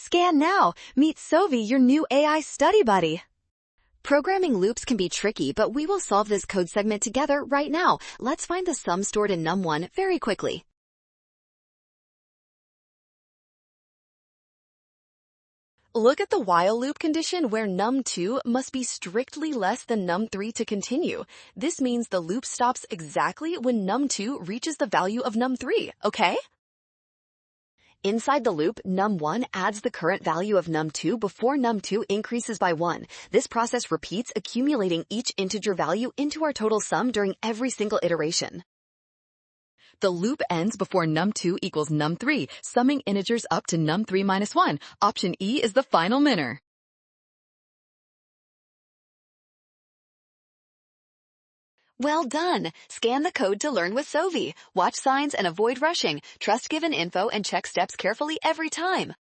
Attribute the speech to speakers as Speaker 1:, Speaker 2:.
Speaker 1: Scan now. Meet Sovi, your new AI study buddy.
Speaker 2: Programming loops can be tricky, but we will solve this code segment together right now. Let's find the sum stored in num1 very quickly. Look at the while loop condition where num2 must be strictly less than num3 to continue. This means the loop stops exactly when num2 reaches the value of num3, okay? Inside the loop, num1 adds the current value of num2 before num2 increases by 1. This process repeats, accumulating each integer value into our total sum during every single iteration. The loop ends before num2 equals num3, summing integers up to num3 minus 1. Option E is the final winner. Well done! Scan the code to learn with Sovi. Watch signs and avoid rushing. Trust given info and check steps carefully every time.